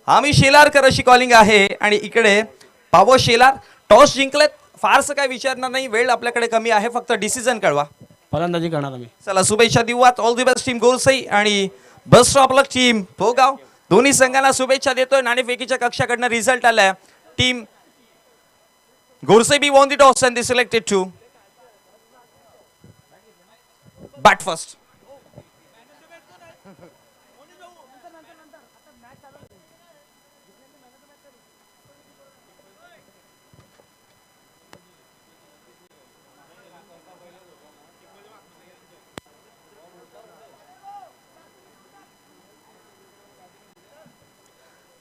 आम्ही शेलारकर अशी कॉलिंग आहे आणि इकडे पावो शेलार टॉस जिंकलेत. फारसं काय विचारणार नाही, वेळ आपल्याकडे कमी आहे, फक्त डिसिजन कळवा. फलंदाजी करणार आम्ही. चला शुभेच्छा देऊयात. All the best team Gorsai आणि best of luck team Bhogaon. दोन्ही संघांना शुभेच्छा देतोय. नाणेफेकीच्या कक्षाकडनं रिझल्ट आलाय. Team Gorsai be won the toss and they selected to bat first.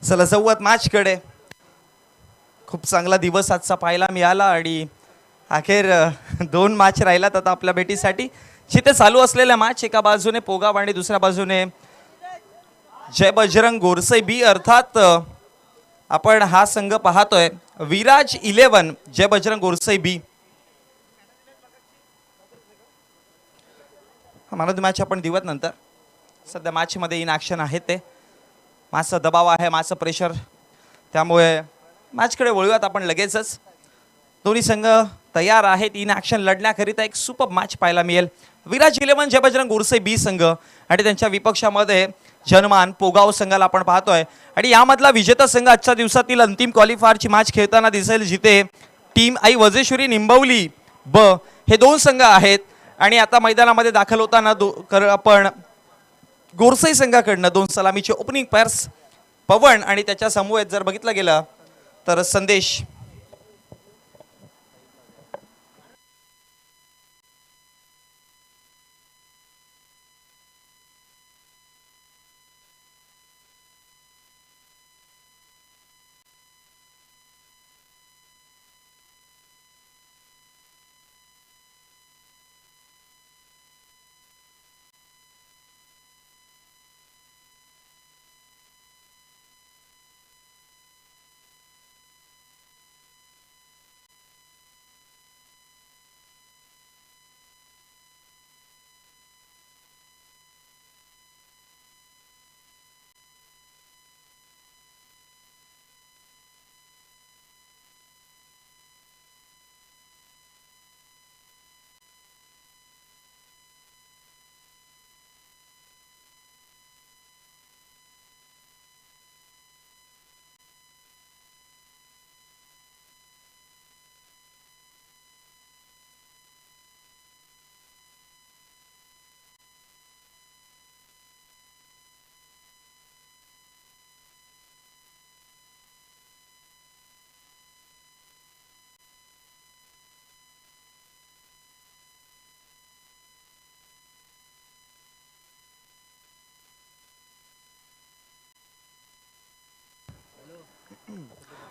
चला जाऊयात मॅच कडे. खूप चांगला दिवस आजचा पाहायला मिळाला आणि अखेर 2 मॅच राहिल्यात आता आपल्या भेटीसाठी. जिथे चालू असलेल्या मॅच एका बाजूने पोगाव आणि दुसऱ्या बाजूने जय बजरंग गोरसई बी, अर्थात आपण हा संघ पाहतोय विराज 11 जय बजरंग गोरसई बी. मला मॅच आपण देऊयात नंतर. सध्या मॅच मध्ये इन ॲक्शन आहे ते. माझा दबाव आहे, माझं प्रेशर, त्यामुळे मॅचकडे वळूयात आपण लगेचच. दोन्ही संघ तयार आहेत इन ॲक्शन लढण्याकरिता. एक सुपर मॅच पाहायला मिळेल. विराज 11 जय बजरंग गोरसई बी संघ आणि त्यांच्या विपक्षामध्ये जनमान पोगाव संघाला आपण पाहतोय. आणि यामधला विजेता संघ आजच्या दिवसातील अंतिम क्वालिफायरची मॅच खेळताना दिसेल, जिथे टीम आई वजेश्वरी निंबवली ब हे 2 संघ आहेत. आणि आता मैदानामध्ये दाखल होताना आपण गोरसई संघाकडनं 2 सलामीचे ओपनिंग पेअर्स पवन आणि त्याच्या समूहात जर बघितलं गेलं तर संदेश.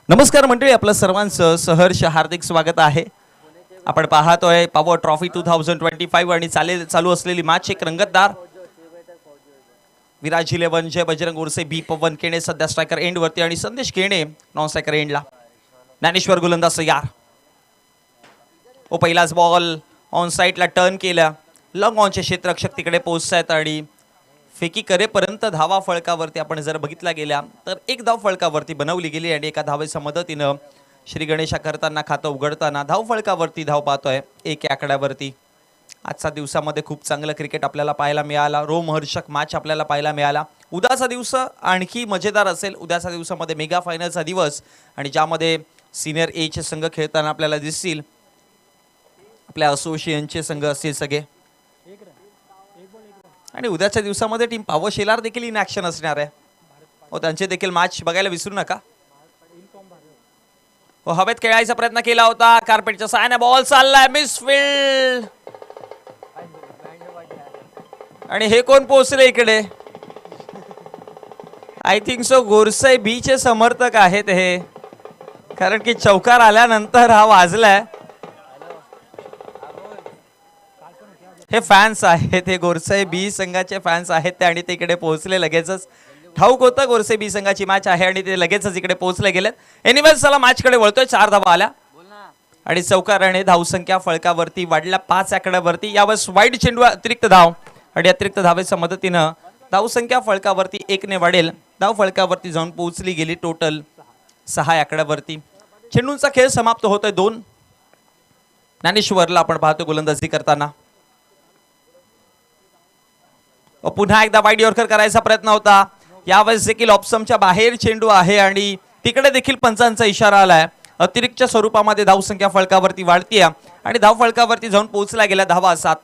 नमस्कार मंडळी, आपलं सर्वांचं सहर्ष हार्दिक स्वागत आहे. आपण पाहतोय पॉवर ट्रॉफी 2025 आणि चालू असलेली मॅच एक रंगतदार. विराज 11 जय बजरंग गोरसई बी. पवन केणे सध्या स्ट्रायकर एंड वरती आणि संदेश केणे नॉन स्ट्रायकर एंडला. ज्ञानेश्वर गोलंदाज तयार. ओ पहिलाच बॉल ऑन साईडला टर्न केला. लॉंग ऑनचे क्षेत्ररक्षक तिकडे पोहोचतायत आणि फेकी करेपर्यंत धावा फळकावरती आपण जर बघितला गेल्या तर 1 धाव फळकावरती बनवली गेली आणि एका धावेच्या मदतीनं श्री गणेशा करताना खातं उघडताना धाव फळकावरती धाव पाहतोय 1 या आकड्यावरती. आजच्या दिवसामध्ये खूप चांगलं क्रिकेट आपल्याला पाहायला मिळाला. रोमहर्षक मॅच आपल्याला पाहायला मिळाला. उद्याचा दिवस आणखी मजेदार असेल. उद्याच्या दिवसामध्ये मेगा फायनलचा दिवस आणि ज्यामध्ये सिनियर एचे संघ खेळताना आपल्याला दिसतील. आपल्या असोसिएशनचे संघ असतील सगळे. आणि उद्याच्या दिवसामध्ये टीम पावो शेलार देखील इन ॲक्शन असणार आहे. हो, त्यांचे देखील मॅच बघायला विसरू नका. हो, हवेत खेळायचा प्रयत्न केला होता. कार्पेटच्या साहाय्याने बॉल चाललाय मिसफील्ड. आणि हे कोण पोहोचले इकडे? आय थिंक सो गोरसई बी चे समर्थक आहेत हे, कारण की चौकार आल्यानंतर हा वाजलाय. हे फॅन्स आहेत, हे गोरसई बी संघाचे फॅन्स आहेत ते, आणि ते इकडे पोहोचले लगेचच. ठाऊक होतं गोरसई बी संघाची मॅच आहे आणि ते लगेचच इकडे पोहोचले गेलेत. एनिवेज चला मॅच कडे वळतोय. 4 धावा आल्या आणि चौकाराने धावसंख्या फळकावरती वाढल्या 5 आकड्यावरती. यावेळेस वाईड चेंडू अतिरिक्त धाव आणि अतिरिक्त धावेच्या मदतीनं धावसंख्या फळकावरती 1 ने वाढेल. धाव फळकावरती जाऊन पोहोचली गेली. टोटल 6 आकड्यावरती चेंडूंचा खेळ समाप्त होतोय. 2 ज्ञानेश्वरला आपण पाहतो गोलंदाजी करताना. पुन्हा एकदा वाईड यॉर्कर करायचा प्रयत्न होता. यावेळेस देखील ऑप्शनच्या बाहेर चेंडू आहे आणि तिकडे देखील पंचांचा इशारा आलाय. अतिरिक्तच्या स्वरूपामध्ये धावसंख्या फळकावरती वाढतीये आणि धाव फळकावरती जाऊन पोहोचला गेला धावा 7.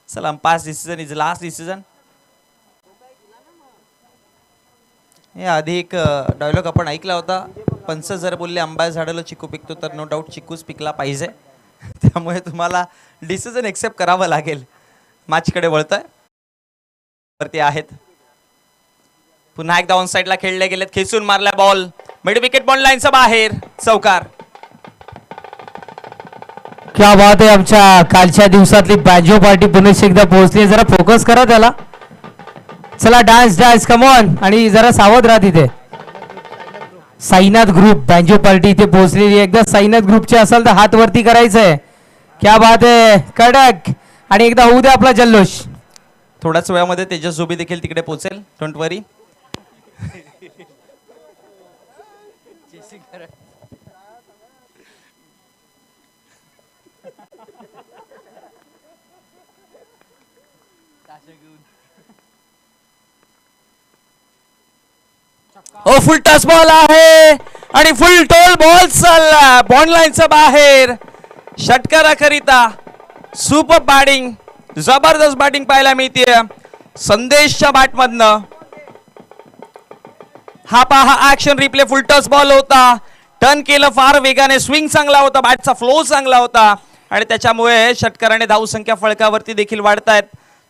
सलाम. Pass decision is last decision. हे आधी एक डायलॉग आपण ऐकला होता. पंच जर बोलले आंबा झाडाला चिकू पिकतो तर नो डाऊट चिकूच पिकला पाहिजे. त्यामुळे तुम्हाला डिसिजन एक्सेप्ट करावं लागेल. मॅचकडे वळतोय वरती आहेत. पुन्हा एकदा ऑन साइडला खेळले गेलेत. खेचून मारला बॉल मिड विकेट बॉल लाईनच्या बाहेर. चौकार. क्या बात आहे. आमच्या कालच्या दिवसातली बँजो पार्टी पुन्हा एकदा पोहोचली. जरा फोकस करा त्याला. चला डान्स डान्स कमॉन. आणि जरा सावध राहा तिथे. साईनाथ ग्रुप बँजो पार्टी इथे पोहोचलेली. एकदा साईनाथ ग्रुपचे असाल तर हात वरती करायचंय. क्या बात आहे. कडक. आणि एकदा होऊ दे आपला जल्लोष. थोड्याच वेळामध्ये तेजस जोबी देखील तिकडे पोहोचेल. Don't worry. ओ फुल टच बॉल आहे आणि फुल टोल बॉल चालला बॉन्ड लाईनच्या बाहेर. षटकाराकरिता सुपर बॅटिंग, जबरदस्त बॅटिंग पाहायला मिळते संदेशच्या बॅटमधनं. हा पहा action replay. Full toss ball होता. टर्न केलं फार वेगाने. स्विंग चांगला होता. बॅटचा फ्लो चांगला होता आणि त्याच्यामुळे षटकाराने धावसंख्या फळकावरती देखील वाढतायत.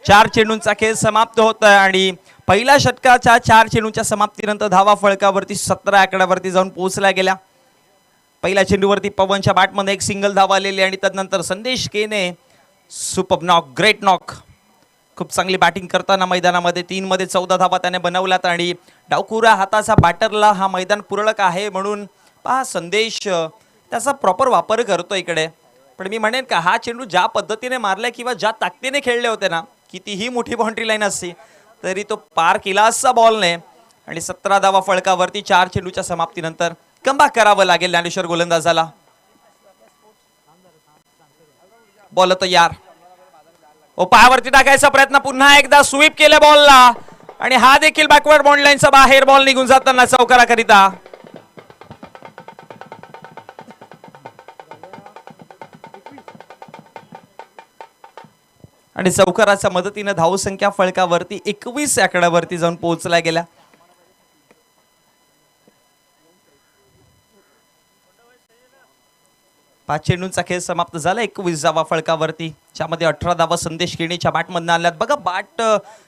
4 चेंडूंचा खेळ समाप्त होत आहे आणि पहिल्या षटकाच्या 4 चेंडूंच्या समाप्तीनंतर धावा फळकावरती 17 आकड्यावरती जाऊन पोहोचल्या गेल्या. पहिल्या चेंडूवरती पवनच्या बॅटमध्ये एक सिंगल धावा आलेली आणि त्यानंतर संदेश केने सुपर नॉक, ग्रेट नॉक. खूप चांगली बॅटिंग करताना मैदानामध्ये 3 मध्ये 14 धावा त्याने बनवल्यात आणि डावखुरा हाताचा बॅटरला हा मैदान पुरळक आहे म्हणून पहा संदेश त्याचा प्रॉपर वापर करतो इकडे. पण मी म्हणेन का हा चेंडू ज्या पद्धतीने मारलाय किंवा ज्या ताकदीने खेळले होते ना, कितीही मोठी बाउंड्री लाईन असती तरी तो पार केला असा बॉलने आणि 17 धावा फळकावरती 4 चेंडूच्या समाप्तीनंतर कमबॅक करावं लागेल ज्ञानेश्वर गोलंदाजाला. बॉल तयार. ओ पायावरती टाकायचा प्रयत्न. पुन्हा एकदा स्वीप केल्या बॉलला आणि हा देखील बॅकवर्ड बॉन्ड लाईनचा बाहेर. बॉल निघून जाताना चौकाराकरिता. आणि चौकाराच्या मदतीने धावसंख्या फळकावरती 21 आकड्यावरती जाऊन पोहोचला गेल्या. पाच चेंडूंचा खेळ समाप्त झाला. 21 धावा फळकावरती, ज्यामध्ये 18 धावा संदेश केणीच्या बॅटमधून आल्यात. बघा बॅट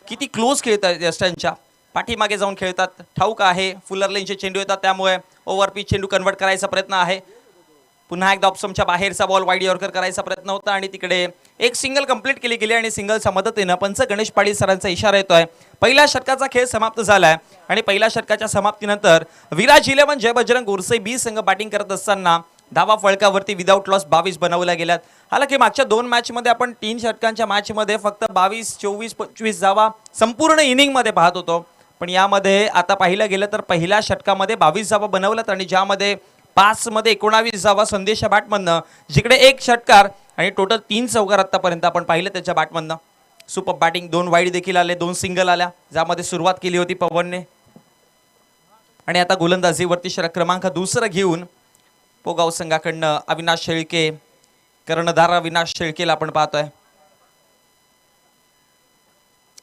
किती क्लोज खेळतात. यस्टनच्या पाठीमागे जाऊन खेळतात. ठाऊक आहे फुलर लेनचे चेंडू येतात त्यामुळे ओव्हर पिच चेंडू कन्वर्ट करायचा प्रयत्न आहे. पुन्हा एकदा ऑप्शनच्या बाहेरचा बॉल वाईड यॉर्कर करायचा प्रयत्न होता आणि तिकडे एक सिंगल कंप्लीट केली गेली आणि सिंगलच्या मदतीने पंच गणेश पाटील सरांचा इशारा येतोय. पहिल्या षटकाचा खेळ समाप्त झालाय आणि पहिल्या षटकाच्या समाप्तीनंतर विराज 11 जय बजरंग गोरसे बी संघ बॅटिंग करत असताना धावा फळकावरती विदाउट लॉस 22 बनवल्या गेल्यात. हालाकी मागच्या 2 मॅचमध्ये आपण 3 षटकांच्या मॅचमध्ये फक्त 22, 24, 25 धावा संपूर्ण इनिंगमध्ये पाहत होतो. पण यामध्ये आता पाहिलं गेलं तर पहिल्या षटकामध्ये 22 धावा बनवल्यात आणि ज्यामध्ये 5 मध्ये 19 धावा संदेशच्या बॅटमधनं, जिकडे 1 षटकार आणि टोटल 3 चौकार आतापर्यंत आपण पाहिलं त्याच्या बॅटमधनं. Super batting. 2 वाईड देखील आले, 2 सिंगल आल्या, ज्यामध्ये सुरुवात केली होती पवनने. आणि आता गोलंदाजीवरती षटक क्रमांक 2 घेऊन पोगाव संघाकडनं अविनाश शेळके, कर्णधार अविनाश शेळकेला आपण पाहतोय.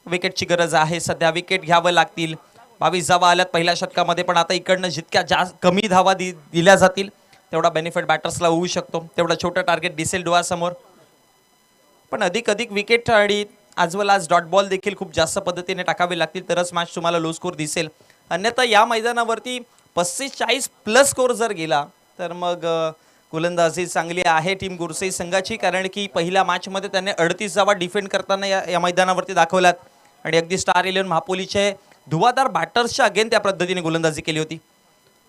विकेटची गरज आहे सध्या. विकेट घ्यावं लागतील. 22 धावा आल्यात पहिल्या षटकामध्ये, पण आता इकडनं जितक्या जास्त कमी धावा दिल्या जातील तेवढा बेनिफिट बॅटर्सला होऊ शकतो. तेवढं छोटं टार्गेट दिसेल डोळ्यासमोर. पण अधिक विकेट आणि आज वेल आज डॉट बॉल देखील खूप जास्त पद्धतीने टाकावे लागतील तरच मॅच तुम्हाला लो स्कोर दिसेल. अन्यथा या मैदानावरती 35-40 प्लस स्कोर जर गेला तर मग गोलंदाजी चांगली आहे टीम गुरसई संघाची, कारण की पहिल्या मॅचमध्ये त्याने 38 धावा डिफेंड करताना या मैदानावरती दाखवल्यात आणि अगदी स्टार 11 महापोलीचे धुवाधार बॅटर्सच्या अगेन त्या पद्धतीने गोलंदाजी केली होती.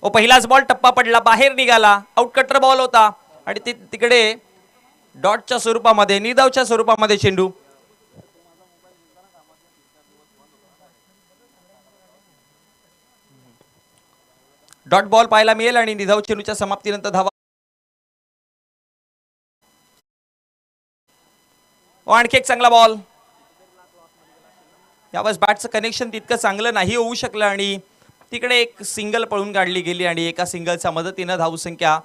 पहिलाच बॉल टप्पा पडला, बाहेर निघाला, आउटकटर बॉल होता आणि तिकडे डॉटच्या स्वरूपामध्ये, निर्धावच्या स्वरूपामध्ये चेंडू. डॉट बॉल पाहायला मिळेल आणि निधाव चेंडूच्या समाप्तीनंतर धावा. आणखी एक चांगला बॉल. यावेळेस बॅटचं कनेक्शन तितकं चांगलं नाही होऊ शकलं आणि तिकडे एक सिंगल पळून काढली गेली आणि एका सिंगलच्या मदतीनं धावसंख्या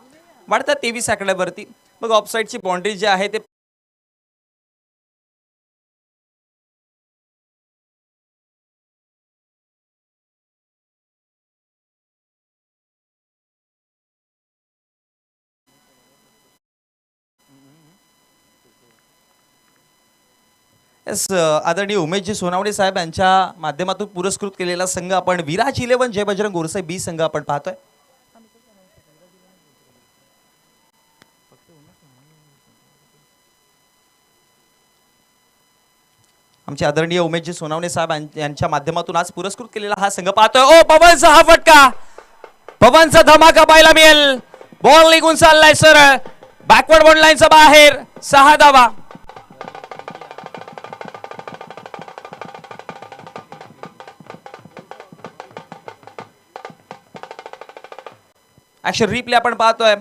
वाढतात 23 आकड्यावरती. मग ऑफसाईडची बाउंड्री जी आहे ते आदरणीय उमेशजी सोनावणे साहेब यांच्या माध्यमातून पुरस्कृत केलेला संघ आपण विराज 11 जय बजरंग गोरसाई बी संघ आपण पाहतोय. आमचे आदरणीय उमेशजी सोनावणे साहेब यांच्या माध्यमातून आज पुरस्कृत केलेला हा संघ पाहतोय. पवनचा हा फटका, पवनचा धमाका पाहायला मिळेल. बॉल निघून चाललाय सरळ बॅकवर्ड बॉल लाईनचा बाहेर. 6 धावा. ऍक्शन रिप्ले आपण पाहतोय.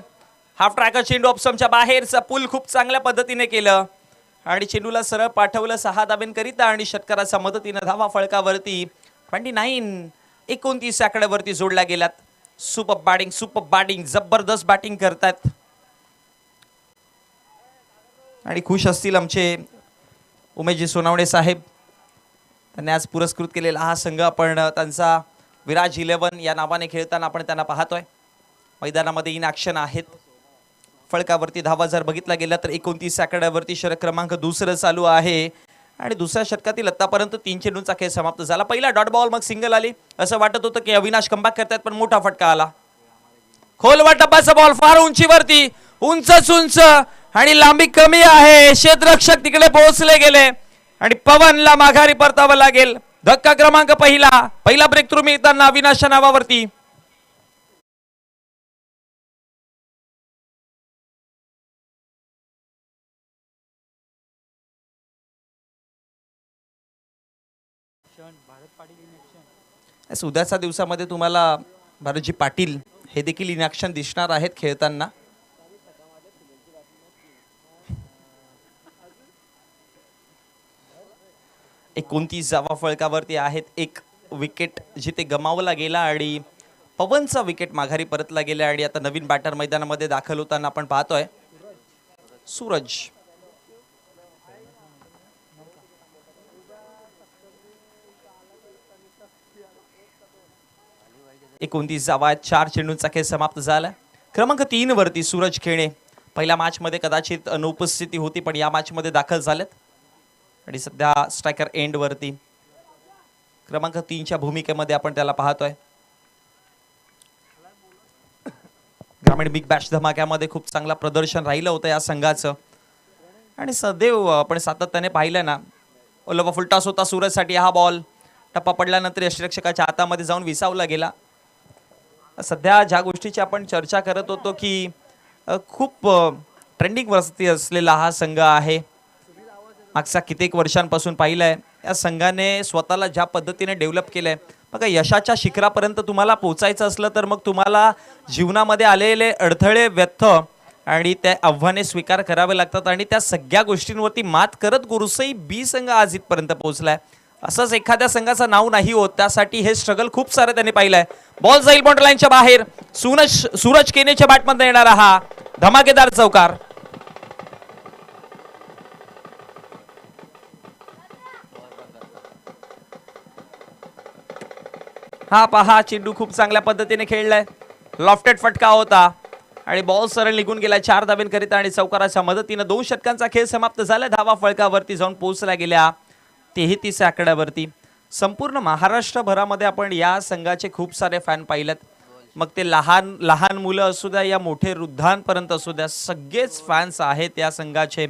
हाफ ट्रॅकर चेंडू ऑप्शनच्या बाहेरचा पुल खूप चांगल्या पद्धतीने केलं आणि चेंडूला सरळ पाठवलं 6 धाब्यांकरिता आणि षटकाराच्या मदतीने धावा फळकावरती 29 आकड्यावरती जोडल्या गेल्यात. सुपर बॅटिंग जबरदस्त बॅटिंग करतात आणि खुश असतील आमचे उमेशजी सोनावणे साहेब. त्यांनी आज पुरस्कृत केलेला हा संघ आपण त्यांचा विराज 11 या नावाने खेळताना आपण त्यांना पाहतोय. मैदानामध्ये इन ऍक्शन आहेत. फळकावरती धावा जर बघितला गेला तर 29 आकड्यावरती षटक क्रमांक 2 चालू आहे आणि दुसऱ्या षटकातील आतापर्यंत 3 चेंडूंचा खेळ समाप्त झाला. पहिला डॉट बॉल, मग सिंगल आली. असं वाटत होतं की अविनाश कमबॅक करतात, पण मोठा फटका आला. खोलवा टप्प्याचा बॉल फार उंचीवरती, उंच आणि लांबी कमी आहे. क्षेत्ररक्षक तिकडे पोहोचले गेले आणि पवनला माघारी परतावं लागेल. धक्का क्रमांक पहिला ब्रेक थ्रू मिळताना अविनाशच्या नावावरती. उद्याच्या दिवसामध्ये तुम्हाला भारतजी पाटील हे देखील इन ऍक्शन दिसणार आहेत खेळताना. एकोणतीस धावा फळकावरती आहेत. एक विकेट जिथे गमावला गेला आणि पवनचा विकेट माघारी परतला गेला आणि आता नवीन बॅटर मैदानामध्ये दाखल होताना आपण पाहतोय सूरज. 29 धावा, 4 चेंडूंचा खेळ समाप्त झाला. क्रमांक 3 वरती सूरज खेणे पहिल्या मॅच मध्ये कदाचित अनुपस्थिती होती, पण या मॅच मध्ये दाखल झालेत आणि सध्या स्ट्रायकर एंड वरती क्रमांक 3 च्या भूमिकेमध्ये आपण त्याला पाहतोय. ग्रामीण बिग बॅश धमाक्यामध्ये खूप चांगला प्रदर्शन राहिलं होतं या संघाचं आणि सदैव आपण सातत्याने पाहिलं ना. ओलवा फुलटास होता सूरजसाठी. हा बॉल टप्पा पडल्यानंतर यष्टिरक्षकाच्या हातामध्ये जाऊन विसावला गेला. सध्या ज्या गोष्टीची आपण चर्चा करत होतो की खूप ट्रेंडिंग वरती असलेला हा संघ आहे. मागच्या कित्येक वर्षांपासून पाहिलंय या संघाने स्वतःला ज्या पद्धतीने डेव्हलप केलंय. बघा, यशाच्या शिखरापर्यंत तुम्हाला पोहोचायचं असलं तर मग तुम्हाला जीवनामध्ये आलेले अडथळे, व्यर्थ आणि त्या आव्हाने स्वीकार करावे लागतात आणि त्या सगळ्या गोष्टींवरती मात करत गोरसाई बी संघ आज इथपर्यंत पोहोचलाय. असंच एखाद्या संघाचं नाव नाही होत, त्यासाठी हे स्ट्रगल खूप सारं त्यांनी पाहिलंय. बॉल जाईल बॉन्ड लाईनच्या बाहेर. सूरज केनेच्या बॅटमध्ये येणारा हा धमाकेदार चौकार. हा पहा, चेंडू खूप चांगल्या पद्धतीने खेळलाय. लॉफ्टेड फटका होता आणि बॉल सरळ निघून गेला 4 धाब्यांकरिता आणि चौकाराच्या मदतीने 2 षटकांचा खेळ समाप्त झाला. धावा फळकावरती जाऊन पोहोचल्या गेल्या 33 आकड्यावरती. संपूर्ण महाराष्ट्रभरामध्ये आपण या संघाचे खूप सारे फॅन पाहिलेत. मग ते लहान लहान मुलं असू द्या या मोठे वृद्धांपर्यंत असू द्या, सगळेच फॅन्स आहेत या संघाचे.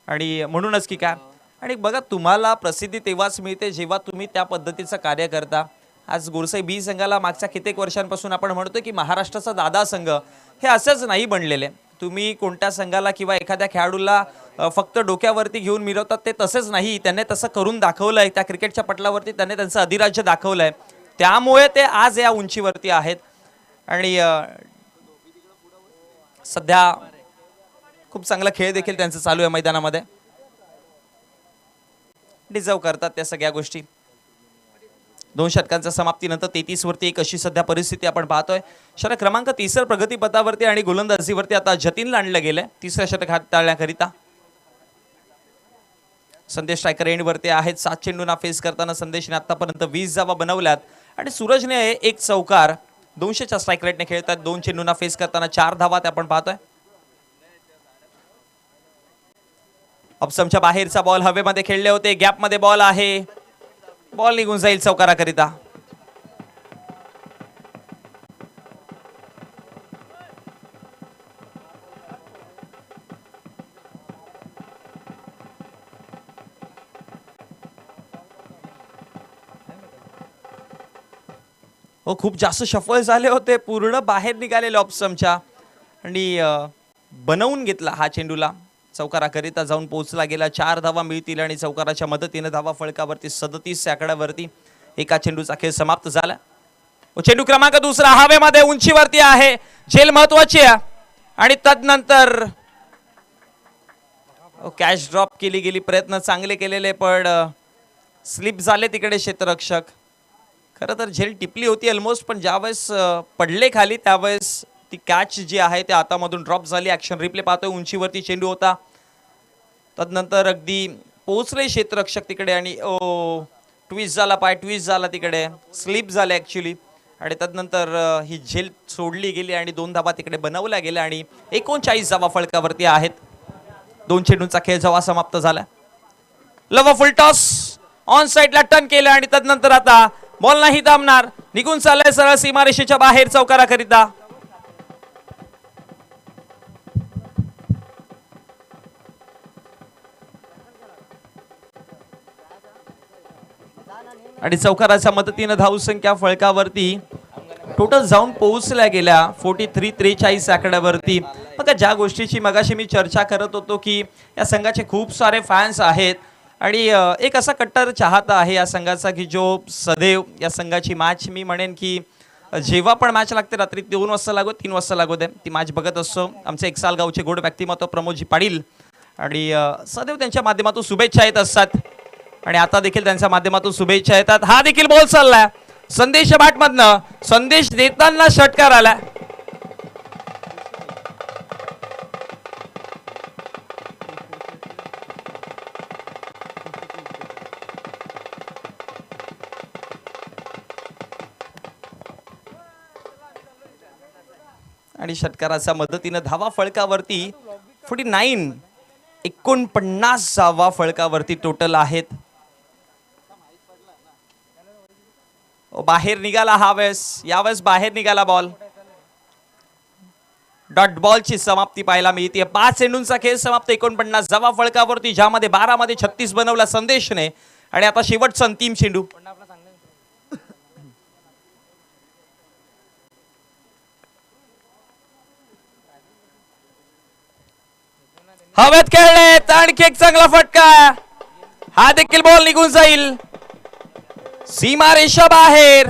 आणि म्हणूनच की काय आणि बघा तुम्हाला प्रसिद्धी तेव्हाच मिळते जेव्हा तुम्ही त्या पद्धतीचं कार्य करता. आज गुरसाई बी संघाला मागच्या कित्येक वर्षांपासून आपण म्हणतो की महाराष्ट्राचा दादा संघ हे असंच नाही बनलेले. तुम्ही कोणत्या संघाला किंवा एखाद्या खेळाडूला फक्त डोक्यावरती घेऊन मिरवतात ते तसेच नाही. त्यांनी तसं करून दाखवलंय. त्या क्रिकेटच्या पटलावरती त्यांनी त्यांचं अधिराज्य दाखवलंय. त्यामुळे ते आज या उंचीवरती आहेत. आणि सध्या खूप चांगला खेळ देखील त्यांचं चालू आहे मैदानामध्ये. डिझर्व करतात त्या सगळ्या गोष्टी. 2 षटकांच्या समाप्तीनंतर 33 वरती एक अशी सध्या परिस्थिती आपण पाहतोय. षटक क्रमांक 30 प्रगतीपथावरती आणि गोलंदाजीवरती आता जतीनला आणलं गेलंय तिसऱ्या षटक हाताळण्याकरिता. संदेश स्ट्रायकर एंडवरती आहेत. 7 चेंडूंना फेस करताना संदेशने आतापर्यंत 20 धावा बनवल्यात आणि सूरजने एक चौकार 200च्या स्ट्राईक रेटने खेळतात. 2 चेंडूंना फेस करताना 4 धावा ते आपण पाहतोय. ऑप्समच्या बाहेरचा बॉल हवेमध्ये खेळले होते. गॅपमध्ये बॉल आहे. बॉल निघून जाईल चौकाराकरिता. हो खूप जास्त शफल झाले होते. पूर्ण बाहेर निघालेले ऑप्समच्या आणि बनवून घेतला हा चेंडूला. चौकाराकरिता जाऊन पोहोचला गेला. 4 धावा मिळतील आणि चौकाराच्या मदतीने धावा फळकावरती 37 आकड्यावरती एका चेंडूचा खेळ समाप्त झाला. चेंडू क्रमांक दुसरा हवेमध्ये उंचीवरती आहे. झेल महत्वाची आहे आणि तदनंतर कॅच ड्रॉप केली गेली. प्रयत्न चांगले केलेले पण स्लिप झाले तिकडे क्षेत्ररक्षक. खरं तर झेल टिपली होती ऑलमोस्ट पण ज्यावेळेस पडले खाली त्यावेळेस ती कॅच जी आहे त्या हातामधून ड्रॉप झाली. ऍक्शन रिप्ले पाहतोय. उंचीवरती चेंडू होता. तदनंतर अगदी पोहोचले क्षेत्ररक्षक तिकडे आणि ट्विस्ट झाला. पाय ट्विस्ट झाला तिकडे. स्लिप झाले ऍक्च्युली आणि तदनंतर ही झेल सोडली गेली आणि 2 धावा तिकडे बनवल्या गेल्या आणि 39 धावा फळकावरती आहेत. 2 चेंडूंचा खेळ जेव्हा समाप्त झाला. लव फुल टॉस ऑन साइडला टर्न केलं आणि तदनंतर आता बॉल नाही थांबणार. निघून चाललाय सरळ सीमारेषेच्या बाहेर चौकाराकरिता. आणि चौकाराच्या मदतीने धावसंख्या फळकावरती टोटल जाऊन पोहोचल्या गेल्या 43-43 आकड्यावरती. बघा ज्या गोष्टीची मगाशी मी चर्चा करत होतो की या संघाचे खूप सारे फॅन्स आहेत आणि एक असा कट्टर चाहता आहे या संघाचा की जो सदैव या संघाची मॅच मी म्हणेन की जेव्हा पण मॅच लागते रात्री 2 वाजता लागो 3 वाजता लागो दे ती मॅच बघत असतो. आमचे एकसाल गावचे गोड व्यक्तिमत्व प्रमोदजी पाटील आणि सदैव त्यांच्या माध्यमातून शुभेच्छा येत असतात आणि आता देखील त्यांच्या माध्यमातून शुभेच्छा येतात. हा देखील बॉल चाललाय संदेश बॅटमधनं. संदेश देताना षटकार आला. आणि षटकाराच्या मदतीने धावा फळकावरती 49 धावा फळकावरती टोटल आहेत. बाहेर निघाला यावेळेस बाहेर निघाला बॉल. डॉट बॉलची समाप्ती पाहायला मिळते. 5 चेंडूंचा खेळ समाप्त. 49 धावा फळकावरती ज्यामध्ये 12 मध्ये 36 बनवला संदेशने आणि आता शेवटचा अंतिम चेंडू. हवेत खेळले आणखी एक चांगला फटका. हा देखील बॉल निघून जाईल सीमारेषा बाहेर.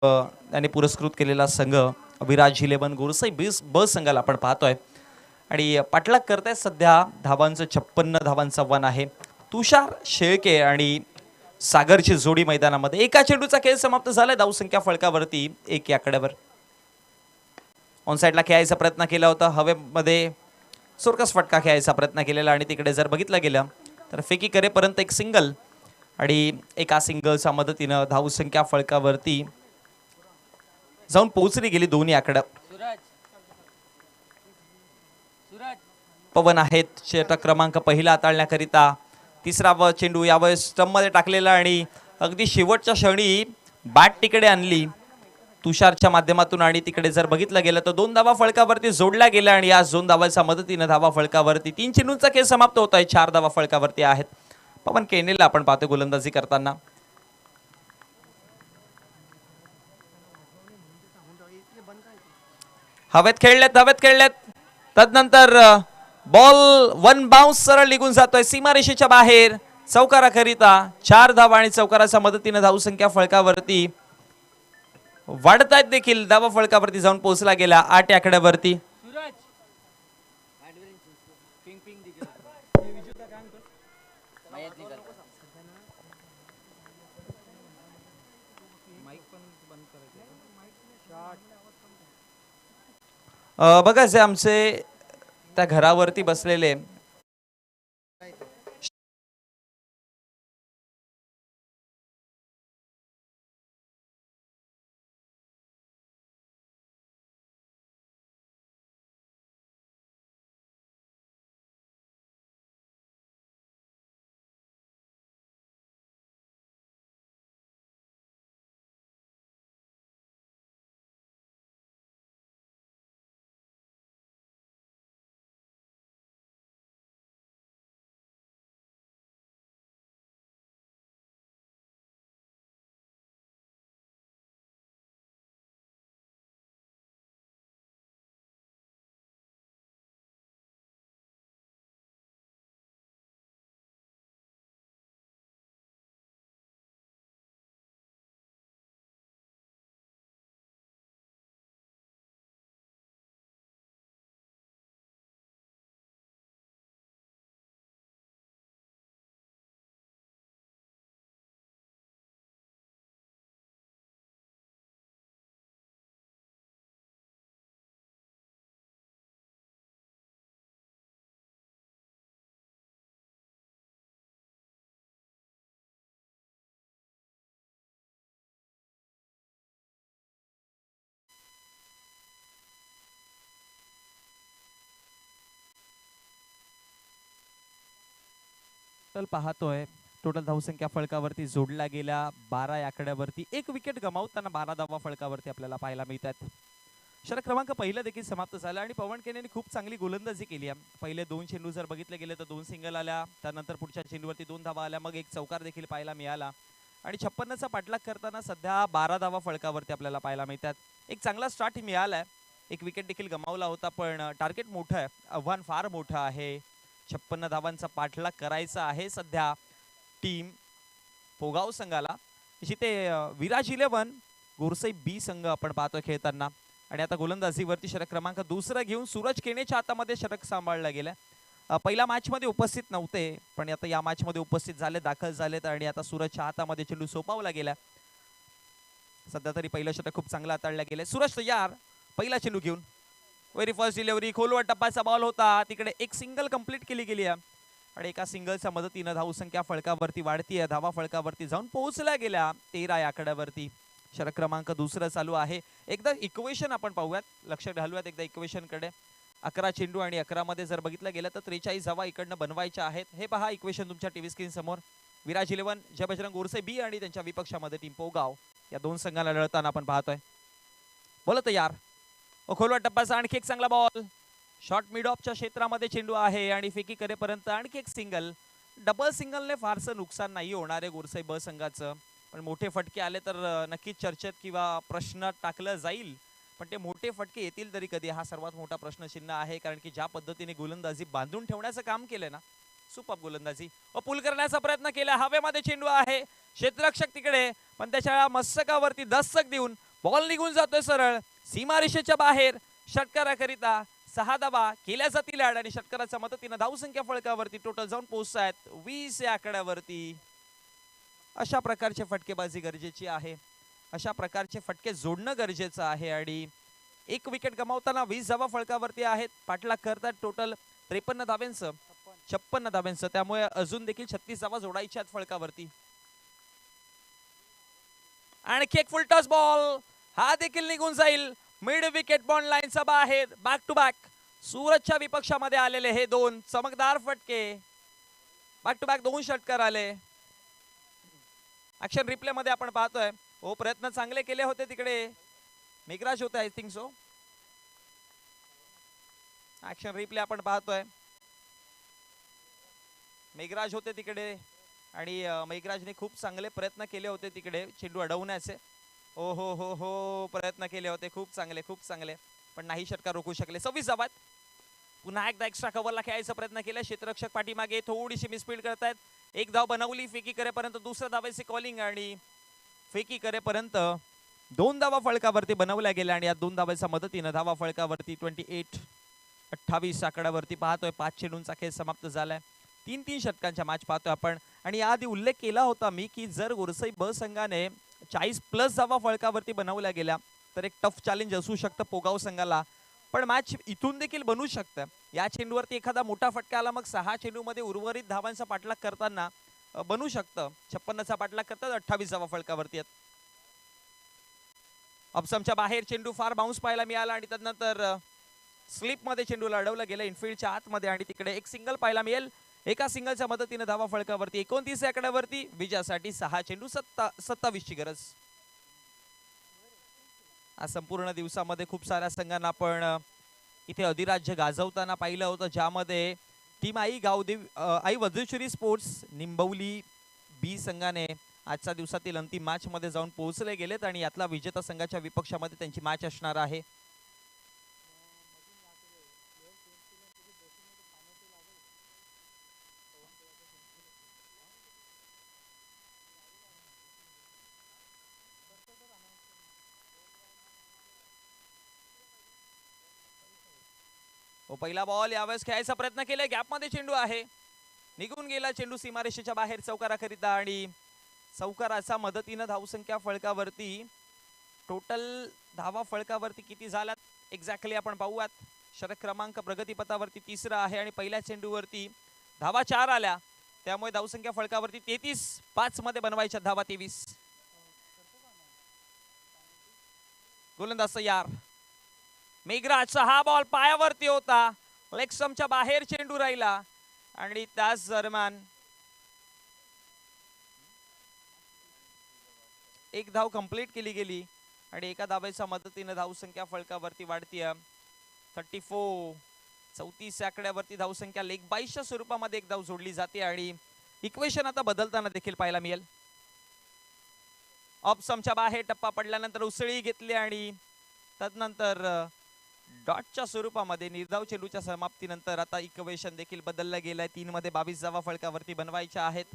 त्यांनी पुरस्कृत केलेला संघ विराज 11 गोरसाई ब संघाला आपण पाहतोय आणि पाठलाग करतायत सध्या धावांचं 56 धावांचा वन आहे. तुषार शेळके आणि सागरची जोडी मैदानामध्ये. एका चेंडूचा खेळ समाप्त झालाय. धावसंख्या फळकावरती 1 या आकड्यावर. ऑन साईडला खेळायचा प्रयत्न केला होता, हवेमध्ये सोरकस फटका खेळायचा प्रयत्न केलेला आणि तिकडे जर बघितलं गेलं तर फेकी करेपर्यंत एक सिंगल आणि एका सिंगलच्या मदतीनं धावसंख्या फळकावरती जाऊन पोहोचली गेली दोन्ही आकडा. पवन आहेत षटक क्रमांक पहिला हाताळण्याकरिता. तिसरा चेंडू यावेळेस स्टंपमध्ये टाकलेला आणि अगदी शेवटच्या क्षणी बॅट तिकडे आणली तुषारच्या माध्यमातून आणि तिकडे जर बघितलं गेलं तर 2 धावा फळकावरती जोडल्या गेल्या आणि या 2 धावांच्या मदतीनं धावा फळकावरती 3 चेंडूंचा खेळ समाप्त होत आहे. 4 धावा फळकावरती आहेत. पवन केनेला आपण पाहतो गोलंदाजी करताना. हवेत खेळलेत तदनंतर बॉल 1 बाउन्स सरळ निघून जातोय सीमारेषेच्या बाहेर चौकाराकरिता. 4 धावा आणि चौकाराच्या मदतीने धावसंख्या फळकावरती वाढत आहेत देखील. धावा फळकावरती जाऊन पोहोचला गेला 8 या आकड्यावरती. बघा जे आमचे त्या घरावरती बसलेले पाहतोय. टोटल धावसंख्या फळकावरती जोडल्या गेल्या 12 या आकड्यावरती. 1 विकेट गमावताना 12 धावा फळकावरती आपल्याला पाहायला मिळतात. षटक क्रमांक पहिला देखील समाप्त झाला आणि पवन केनेने खूप चांगली गोलंदाजी केली आहे. पहिले 2 चेंडू जर बघितले गेले तर 2 सिंगल आल्या, त्यानंतर पुढच्या चेंडूवरती 2 धावा आल्या, मग 1 चौकार देखील पाहायला मिळाला आणि 56चा पाठलाग करताना सध्या 12 धावा फळकावरती आपल्याला पाहायला मिळतात. एक चांगला स्टार्ट मिळालाय. 1 विकेट देखील गमावला होता पण टार्गेट मोठं आहे, आव्हान फार मोठं आहे. 56 धावांचा पाठलाग करायचा आहे सध्या टीम पोगाव संघाला, जिथे विराज 11 गोरसाई बी संघ आपण पाहतोय खेळताना. आणि आता गोलंदाजीवरती षटक क्रमांक 2 घेऊन सूरज केनेच्या हातामध्ये षटक सांभाळला गेला. पहिल्या मॅच मध्ये उपस्थित नव्हते पण आता या मॅच मध्ये उपस्थित झाले, दाखल झालेत आणि आता सूरजच्या हातामध्ये चेंडू सोपावला गेला. सध्या तरी पहिलं षटक खूप चांगलं हाताळलं गेलं. सूरज तयार पहिला चेंडू घेऊन. व्हेरी फर्स्ट डिलिव्हरी, खोलवर टप्प्याचा बॉल होता, तिकडे एक सिंगल कंप्लीट केली गेली आहे आणि एका सिंगलच्या मदतीनं धावसंख्या फळकावरती वाढतीये. धावा फळकावरती जाऊन पोहोचल्या गेल्या 13 या आकड्यावरती. षटक क्रमांक 2 चालू आहे. एकदा इक्वेशन आपण पाहूयात, लक्ष घालूयात एकदा इक्वेशन कडे. 11 चेंडू आणि 11 मध्ये जर बघितलं गेलं तर 43 धावा इकडनं बनवायच्या आहेत. हे पहा इक्वेशन तुमच्या टीव्ही स्क्रीन समोर. विराज 11 जय बजरंग गोरसाई बी आणि त्यांच्या विपक्षामध्ये टीम पोगाव, या 2 संघाला लढताना आपण पाहतोय. बोला तयार. खोलवा टप्प्याचा आणखी एक चांगला बॉल, शॉर्ट मिड ऑफच्या क्षेत्रामध्ये चेंडू आहे आणि फेकी करेपर्यंत आणखी एक सिंगल. डबल सिंगलने फारसं नुकसान नाही होणार आहे गोरसाई ब संघाचं, पण मोठे फटके आले तर नक्कीच चर्चेत किंवा प्रश्न टाकलं जाईल. पण ते मोठे फटके येतील तरी कधी, हा सर्वात मोठा प्रश्नचिन्ह आहे. कारण की ज्या पद्धतीने गोलंदाजी बांधून ठेवण्याचं काम केलंय ना, सुपर गोलंदाजी. पूल करण्याचा प्रयत्न केला, हवेमध्ये चेंडू आहे, क्षेत्ररक्षक तिकडे पण त्याच्या मस्तकावरती दस्तक देऊन बॉल निघून जातोय सरळ सीमारेषेच्या बाहेर. षटकाराकरिता 6 धावा केल्या जातील ऍड आणि षटकाराच्या मदतीने धावसंख्या फलकावरती टोटल जाऊन पोहोचतायत 20 या आकड्यावरती. अशा प्रकारचे फटकेबाजी गरजेची आहे, अशा प्रकारचे फटके जोडणं गरजेचं आहे. आणि एक विकेट गमावताना 20 धावा फलकावरती आहेत. पाठलाग करतात टोटल 53 धाव्यांचं, 56 धाव्यांचं. त्यामुळे अजून देखील 36 धावा जोडायच्या आहेत फलकावरती. आणखी एक फुल टॉस बॉल, हा देखील निघून जाईल मिड विकेट बॉन्ड लाईनचा बाहेर. बॅक टू बॅक सूरजच्या विपक्षामध्ये आलेले हे दोन चमकदार फटके. बॅक टू बॅक 2 षटकार आले. ऍक्शन रिप्ले मध्ये आपण पाहतोय प्रयत्न चांगले केले होते तिकडे. मेघराज होते I think so. Action replay आपण पाहतोय मेघराज होते तिकडे आणि मेघराजने खूप चांगले प्रयत्न केले होते तिकडे चेंडू अडवण्याचे. ओ हो हो हो प्रयत्न केले होते खूप चांगले, खूप चांगले, पण नाही षटकार रोखू शकले. 26 धावात पुन्हा एकदा एक्स्ट्रा कव्हरला खेळायचा प्रयत्न केला. क्षेत्ररक्षक पाठीमागे थोडीशी मिसफील्ड करतायत. एक धाव बनवली फेकी करेपर्यंत, दुसऱ्या धावेचे कॉलिंग आणि फेकी करेपर्यंत 2 धावा फळकावरती बनवल्या गेल्या आणि या 2 धावांच्या मदतीने धावा फळकावरती 28 आकड्यावरती पाहतोय. 5 चेंडूंचा खेळ समाप्त झालाय. 3-3 षटकांच्या मॅच पाहतोय आपण. आणि याआधी उल्लेख केला होता मी की जर गोरसई ब संघाने 40+ धावा फळकावरती बनवल्या गेल्या तर एक टफ चॅलेंज असू शकतं पोगाव संघाला, पण मॅच इथून देखील बनू शकतं. या चेंडूवरती एखादा मोठा फटका आला मग 6 चेंडूमध्ये उर्वरित धावांचा पाठलाग करताना बनू शकतं. 56चा पाठलाग करतात, 28 धावा फळकावरती आहेत. ऑप्शनच्या बाहेर चेंडू फार बाउन्स पाहायला मिळाला आणि त्यानंतर स्लिप मध्ये चेंडूला अडवलं गेलं इनफिल्डच्या आतमध्ये आणि तिकडे एक सिंगल पाहायला मिळेल. एका सिंगलच्या मदतीने धावा फळकावरती 29 आकड्यावरती विजयासाठी 6 चेंडू 27 ची गरज. आज संपूर्ण दिवसामध्ये खूप साऱ्या संघांना आपण इथे अधिराज्य गाजवताना पाहिलं होतं, ज्यामध्ये टीम आई वज्रेश्वरी स्पोर्ट्स निंबवली बी संघाने आजच्या दिवसातील अंतिम मॅच मध्ये जाऊन पोहोचले गेलेत आणि यातला विजेता संघाच्या विपक्षामध्ये त्यांची मॅच असणार आहे. पहिला बॉल यावेळेस खेळायचा प्रयत्न केला. गॅपमध्ये चेंडू आहे, निघून गेला चेंडू सीमारेषेच्या बाहेर चौकाराकरिता आणि चौकाराच्या मदतीने धावसंख्या फळकावरती टोटल धावा फळकावरती किती झाल्यात एक्झॅक्टली आपण पाहूयात. षटक क्रमांक प्रगतीपथावरती 3रा आहे आणि पहिल्या चेंडूवरती धावा 4 आल्या, त्यामुळे धावसंख्या फळकावरती 33. 5 मध्ये बनवायच्या धावा 23. गोलंदाज तयार. मेघराजचा हा बॉल पायावरती होता, लेग स्टंपच्या बाहेर चेंडू राहिला आणि त्याच दरम्यान एक धाव कंप्लीट केली गेली आणि एका धावेच्या मदतीने धावसंख्या फळकावरती वाढतीये 34. 34 आकड्यावरती धावसंख्या लेग बाईसच्या स्वरूपामध्ये एक धाव जोडली जाते आणि इक्वेशन आता बदलताना देखील पाहायला मिळेल. ऑप्शनच्या बाहेर टप्पा पडल्यानंतर उसळी घेतली आणि त्यानंतर डॉटच्या स्वरूपामध्ये निर्धाव चेंडूच्या समाप्तीनंतर आता इक्वेशन देखील बदललं गेलंय. 3 मध्ये 22 धावा फळकावरती बनवायच्या आहेत.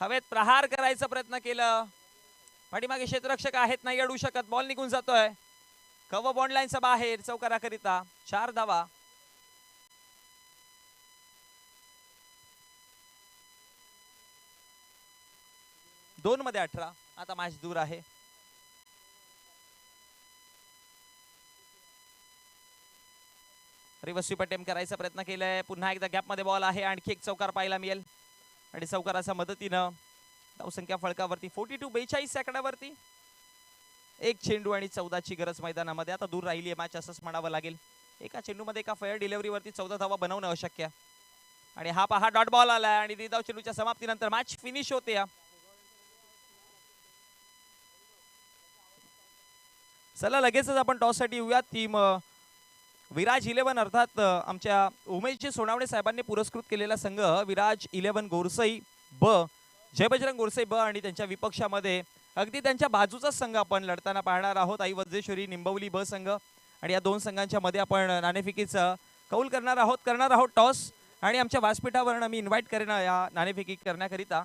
हवेत प्रहार करायचा प्रयत्न केला, पाठीमागे क्षेत्ररक्षक आहेत, नाही अडू शकत. बॉल निघून जातोय कव्हर बॉन्ड लाईनच्या बाहेर चौकाराकरिता 4 धावा. दोन मध्ये 18. आता मॅच दूर आहे. रिव्हर्स स्वीप अटेम्प्ट करायचा प्रयत्न केलाय. पुन्हा एकदा गॅप मध्ये बॉल आहे, आणखी एक चौकार पाहायला मिळेल आणि चौकाराच्या मदतीनं धावसंख्या फळकावरती 42 आकड्यावरती एक चेंडू आणि 14 ची गरज मैदानामध्ये. आता दूर राहिली आहे मॅच असंच म्हणावं लागेल. एका चेंडूमध्ये एका फेअर डिलिव्हरीवरती 14 धावा बनवणं अशक्य आणि हा पहा डॉट बॉल आलाय आणि निर्धाव चेंडूच्या समाप्तीनंतर मॅच फिनिश होते. चला लगेचच आपण टॉस साठी येऊयात. टीम विराज 11 अर्थात आमच्या उमेशजी सोनावणे साहेबांनी पुरस्कृत केलेला संघ विराज 11 गोरसई ब, जय बजरंग गोरसई ब आणि त्यांच्या विपक्षामध्ये अगदी त्यांच्या बाजूचा संघ आपण लढताना पाहणार आहोत आई वज्रेश्वरी निंबवली ब संघ. आणि या दोन संघांच्या मध्ये आपण नाणेफेकीचा कौल करणार आहोत टॉस. आणि आमच्या व्यासपीठावरून मी इन्व्हाइट करेन या नाणेफेकी करण्याकरिता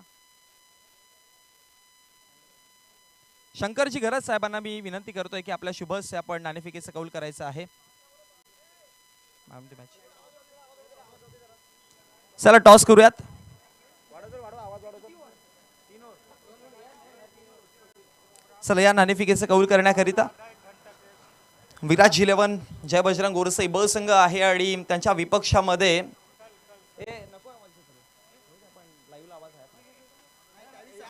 शंकरजी गरज साहेबांना मी विनंती करतोय की आपल्या शुभस्य आपण नाणेफेकीचं कौल करायचं आहे. चला टॉस करूयात. चला या नाणेफेकीचं कौल करण्याकरिता विराज 11 जय बजरंग गोरसई ब संघ आहे आणि त्यांच्या विपक्षामध्ये